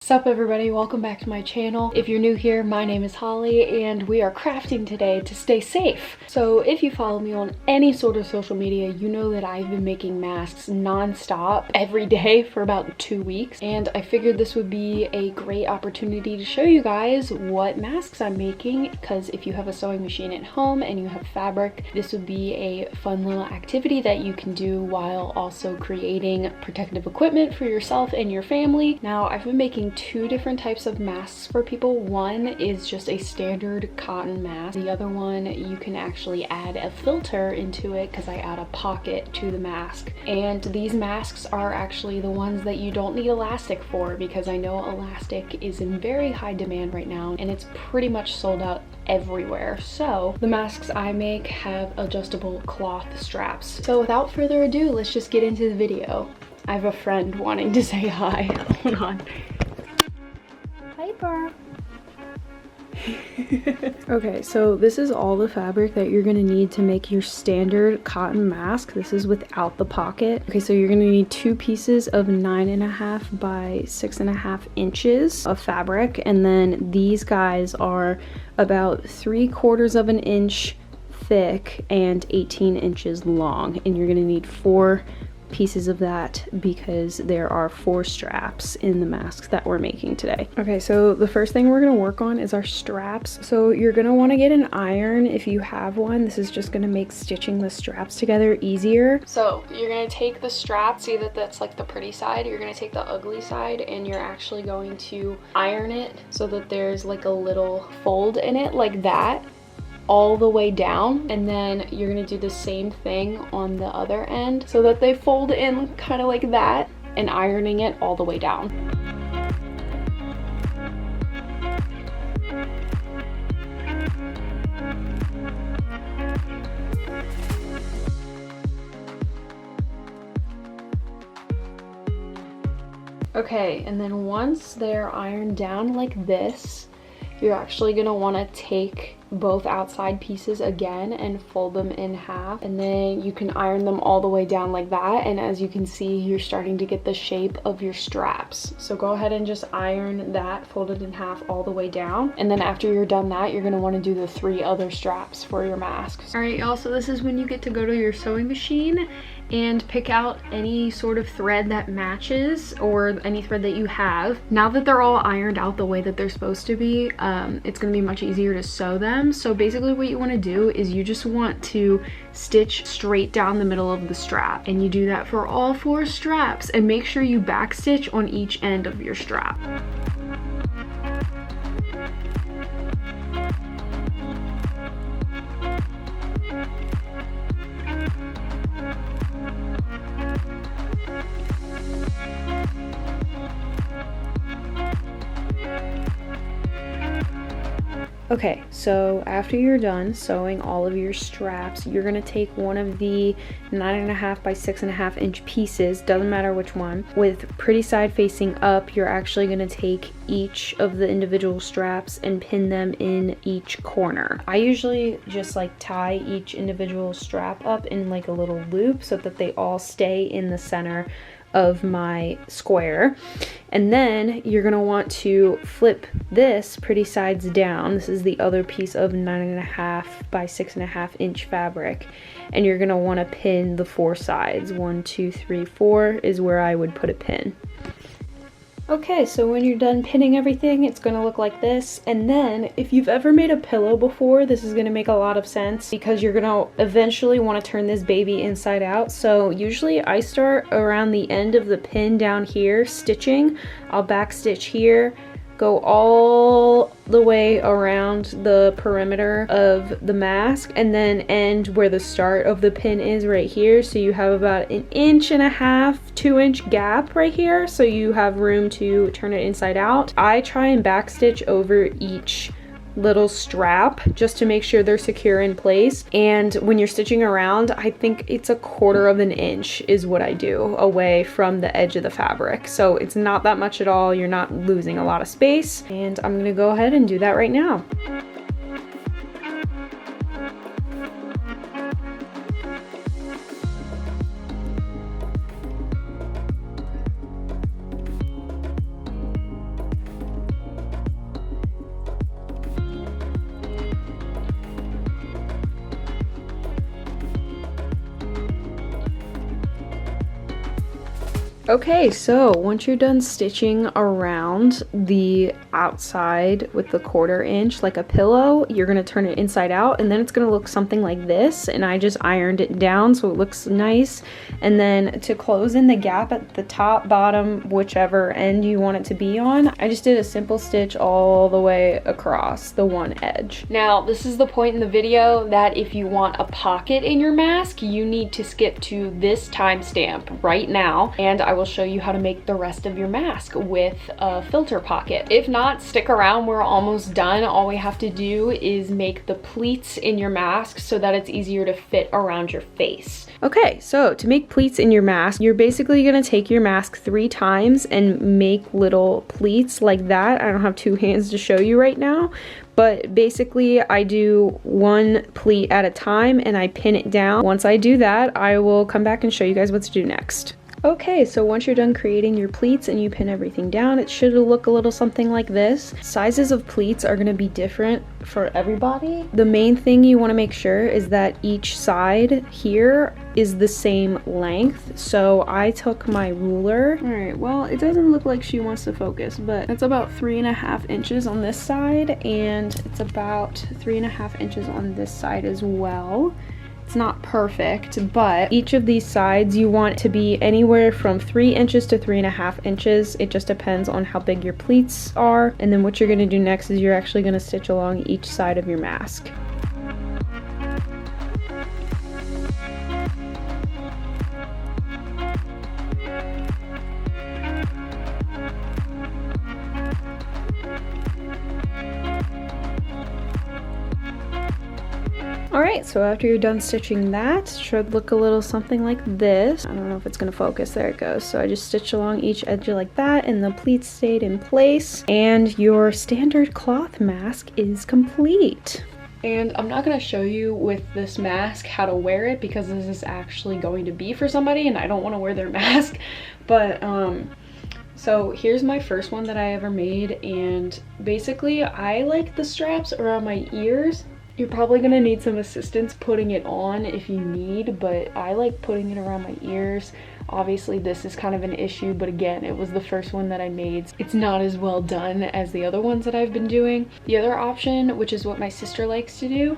Sup everybody, welcome back to my channel. If you're new here, my name is Holly and we are crafting today to stay safe. So if you follow me on any sort of social media, you know that I've been making masks non-stop every day for about 2 weeks, and I figured this would be a great opportunity to show you guys what masks I'm making, because if you have a sewing machine at home and you have fabric, this would be a fun little activity that you can do while also creating protective equipment for yourself and your family. Now, I've been making 2 different types of masks for people. One is just a standard cotton mask. The other one, you can actually add a filter into it because I add a pocket to the mask. And these masks are actually the ones that you don't need elastic for, because I know elastic is in very high demand right now and it's pretty much sold out everywhere. So the masks I make have adjustable cloth straps. So without further ado, let's just get into the video. I have a friend wanting to say hi. Hold on. Piper. Okay, so this is all the fabric that you're gonna need to make your standard cotton mask. This is without the pocket. Okay, so you're gonna need 2 pieces of 9.5 by 6.5 inches of fabric, and then these guys are about 3/4 of an inch thick and 18 inches long, and you're gonna need 4 pieces of that because there are 4 straps in the masks that we're making today. Okay, so the first thing we're going to work on is our straps. So you're going to want to get an iron if you have one. This is just going to make stitching the straps together easier. So you're going to take the strap, see that that's like the pretty side, you're going to take the ugly side and you're actually going to iron it so that there's like a little fold in it like that, all the way down, and then you're gonna do the same thing on the other end so that they fold in kind of like that, and ironing it all the way down. Okay, and then once they're ironed down like this, you're actually gonna wanna take both outside pieces again and fold them in half, and then you can iron them all the way down like that, and as you can see, you're starting to get the shape of your straps. So go ahead and just iron that folded in half all the way down, and then after you're done that, you're gonna want to do the 3 other straps for your masks. All right, y'all, so this is when you get to go to your sewing machine and pick out any sort of thread that matches, or any thread that you have. Now that they're all ironed out the way that they're supposed to be, it's gonna be much easier to sew them. So basically what you want to do is you just want to stitch straight down the middle of the strap, and you do that for all 4 straps, and make sure you back stitch on each end of your strap. Okay, so after you're done sewing all of your straps, you're gonna take one of the 9.5 by 6.5 inch pieces, doesn't matter which one, with pretty side facing up. You're actually gonna take each of the individual straps and pin them in each corner. I usually just like tie each individual strap up in like a little loop so that they all stay in the center of my square. And then you're gonna want to flip this pretty sides down. This is the other piece of 9.5 by 6.5 inch fabric, and you're gonna want to pin the 4 sides. 1, 2, 3, 4 is where I would put a pin. Okay, so when you're done pinning everything, it's gonna look like this. And then if you've ever made a pillow before, this is gonna make a lot of sense because you're gonna eventually want to turn this baby inside out. So usually I start around the end of the pin down here stitching. I'll back stitch here, go all the way around the perimeter of the mask, and then end where the start of the pin is right here. So you have about 1.5 inch, 2 inch gap right here, so you have room to turn it inside out. I try and back stitch over each little strap just to make sure they're secure in place. And when you're stitching around, I think it's 1/4 of an inch is what I do away from the edge of the fabric. So it's not that much at all. You're not losing a lot of space. And I'm gonna go ahead and do that right now. Okay, so once you're done stitching around the outside with the 1/4 inch like a pillow, you're gonna turn it inside out and then it's gonna look something like this. And I just ironed it down so it looks nice. And then to close in the gap at the top, bottom, whichever end you want it to be on, I just did a simple stitch all the way across the one edge. Now, this is the point in the video that if you want a pocket in your mask, you need to skip to this timestamp right now, and I will show you how to make the rest of your mask with a filter pocket. If not, stick around, we're almost done. All we have to do is make the pleats in your mask so that it's easier to fit around your face. Okay, so to make pleats in your mask, you're basically gonna take your mask 3 times and make little pleats like that. I don't have 2 hands to show you right now, but basically I do 1 pleat at a time and I pin it down. Once I do that, I will come back and show you guys what to do next. Okay, so once you're done creating your pleats and you pin everything down, it should look a little something like this. Sizes of pleats are gonna be different for everybody. The main thing you wanna make sure is that each side here is the same length. So I took my ruler. All right, well, it doesn't look like she wants to focus, but it's about 3.5 inches on this side, and it's about 3.5 inches on this side as well. It's not perfect, but each of these sides you want to be anywhere from 3 inches to 3.5 inches. It just depends on how big your pleats are. And then what you're gonna do next is you're actually gonna stitch along each side of your mask. Alright, so after you're done stitching that, it should look a little something like this. I don't know if it's going to focus. There it goes. So I just stitched along each edge like that and the pleats stayed in place. And your standard cloth mask is complete. And I'm not going to show you with this mask how to wear it because this is actually going to be for somebody and I don't want to wear their mask. But so here's my first one that I ever made, and basically I like the straps around my ears. You're probably gonna need some assistance putting it on if you need, but I like putting it around my ears. Obviously this is kind of an issue, but again, it was the first one that I made. It's not as well done as the other ones that I've been doing. The other option, which is what my sister likes to do,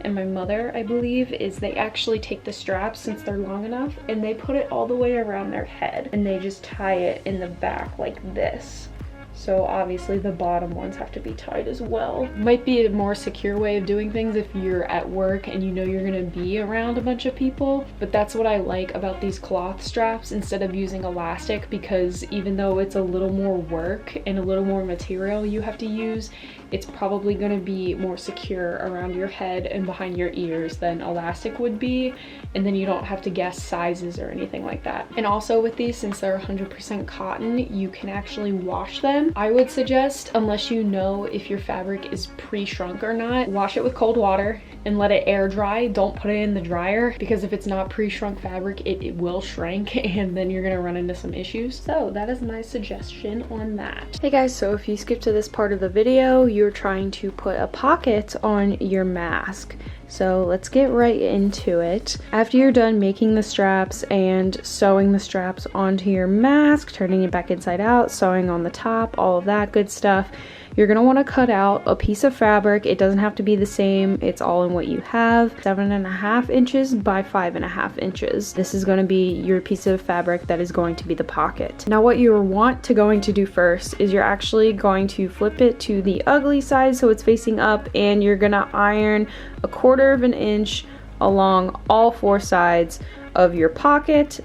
and my mother, I believe, is they actually take the straps, since they're long enough, and they put it all the way around their head, and they just tie it in the back like this. So obviously the bottom ones have to be tied as well. Might be a more secure way of doing things if you're at work and you know you're gonna be around a bunch of people, but that's what I like about these cloth straps instead of using elastic, because even though it's a little more work and a little more material you have to use, it's probably gonna be more secure around your head and behind your ears than elastic would be, and then you don't have to guess sizes or anything like that. And also with these, since they're 100% cotton, you can actually wash them. I would suggest, unless you know if your fabric is pre-shrunk or not, wash it with cold water and let it air dry. Don't put it in the dryer, because if it's not pre-shrunk fabric, it will shrink and then you're gonna run into some issues. So that is my suggestion on that. Hey guys, so if you skip to this part of the video, you're trying to put a pocket on your mask. So let's get right into it. After you're done making the straps and sewing the straps onto your mask, turning it back inside out, sewing on the top, all of that good stuff, you're gonna wanna cut out a piece of fabric. It doesn't have to be the same, it's all in what you have. 7.5 inches by 5.5 inches. This is gonna be your piece of fabric that is going to be the pocket. Now what you want to do first is you're actually going to flip it to the ugly side so it's facing up, and you're gonna iron 1/4 inch along all 4 sides of your pocket.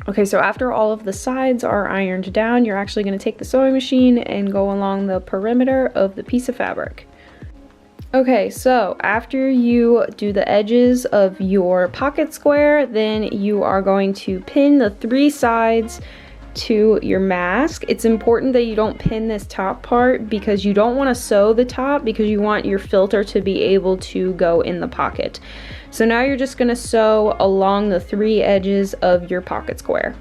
Okay, so after all of the sides are ironed down, you're actually going to take the sewing machine and go along the perimeter of the piece of fabric. Okay, so after you do the edges of your pocket square, then you are going to pin the 3 sides to your mask. It's important that you don't pin this top part because you don't want to sew the top, because you want your filter to be able to go in the pocket. So now you're just going to sew along the 3 edges of your pocket square.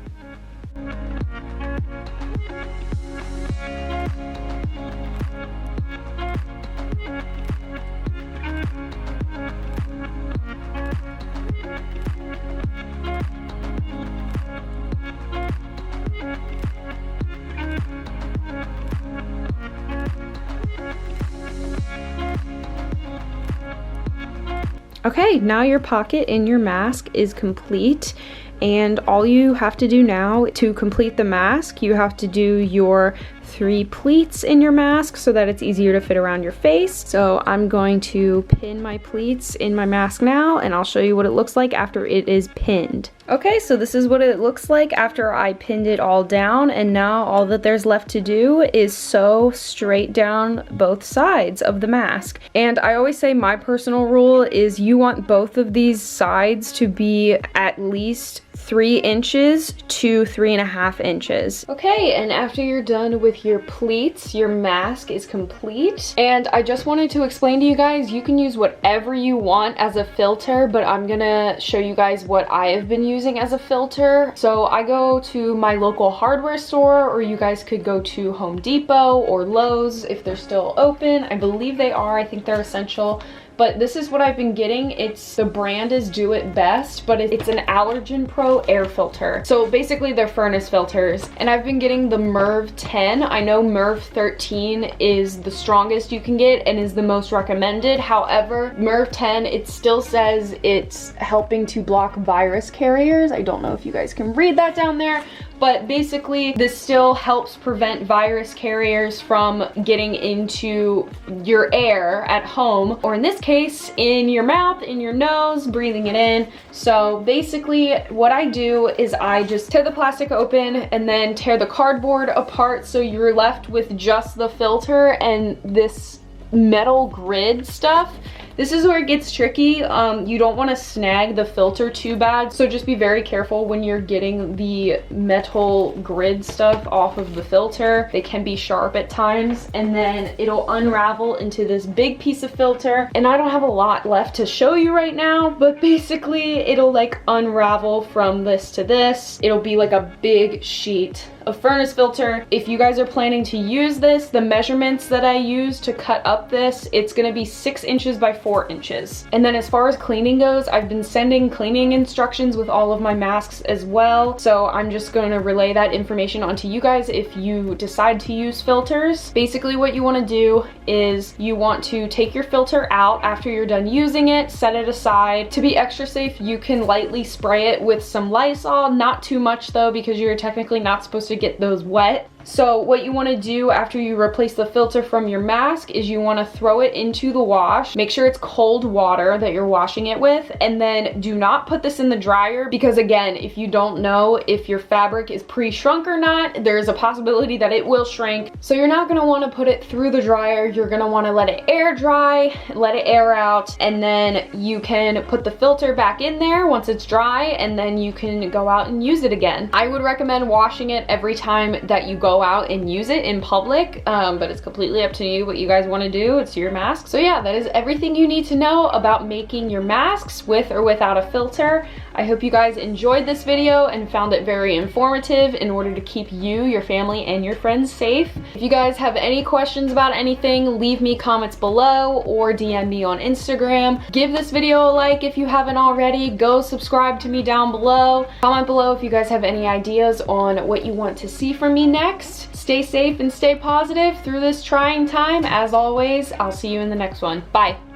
Okay, now your pocket in your mask is complete. And all you have to do now to complete the mask, you have to do your 3 pleats in your mask so that it's easier to fit around your face. So I'm going to pin my pleats in my mask now, and I'll show you what it looks like after it is pinned. Okay, so this is what it looks like after I pinned it all down, and now all that there's left to do is sew straight down both sides of the mask. And I always say my personal rule is you want both of these sides to be at least 3 inches to 3.5 inches. Okay, and after you're done with your pleats, your mask is complete. And I just wanted to explain to you guys, you can use whatever you want as a filter, but I'm gonna show you guys what I have been using as a filter. So I go to my local hardware store, or you guys could go to Home Depot or Lowe's if they're still open. I believe they are, I think they're Essential. But this is what I've been getting. The brand is Do It Best, but it's an Allergen Pro air filter. So basically they're furnace filters. And I've been getting the MERV 10. I know MERV 13 is the strongest you can get and is the most recommended. However, MERV 10, it still says it's helping to block virus carriers. I don't know if you guys can read that down there. But basically, this still helps prevent virus carriers from getting into your air at home, or in this case, in your mouth, in your nose, breathing it in. So basically, what I do is I just tear the plastic open and then tear the cardboard apart, so you're left with just the filter and this metal grid stuff. This is where it gets tricky. You don't want to snag the filter too bad, so just be very careful when you're getting the metal grid stuff off of the filter. They can be sharp at times, and then it'll unravel into this big piece of filter. And I don't have a lot left to show you right now, but basically it'll like unravel from this to this. It'll be like a big sheet of furnace filter. If you guys are planning to use this, the measurements that I use to cut up this, it's gonna be 6 inches by 4 inches. And then as far as cleaning goes, I've been sending cleaning instructions with all of my masks as well. So I'm just gonna relay that information onto you guys if you decide to use filters. Basically what you wanna do is you want to take your filter out after you're done using it, set it aside. To be extra safe, you can lightly spray it with some Lysol, not too much though, because you're technically not supposed to get those wet. So what you want to do after you replace the filter from your mask is you want to throw it into the wash. Make sure it's cold water that you're washing it with, and then do not put this in the dryer, because again, if you don't know if your fabric is pre-shrunk or not, there's a possibility that it will shrink. So you're not going to want to put it through the dryer. You're going to want to let it air dry, let it air out, and then you can put the filter back in there once it's dry, and then you can go out and use it again. I would recommend washing it every time that you go out and use it in public, but it's completely up to you what you guys want to do. It's your mask. So yeah, that is everything you need to know about making your masks with or without a filter. I hope you guys enjoyed this video and found it very informative in order to keep you, your family, and your friends safe. If you guys have any questions about anything, leave me comments below or DM me on Instagram. Give this video a like if you haven't already. Go subscribe to me down below. Comment below if you guys have any ideas on what you want to see from me next. Stay safe and stay positive through this trying time. As always, I'll see you in the next one. Bye.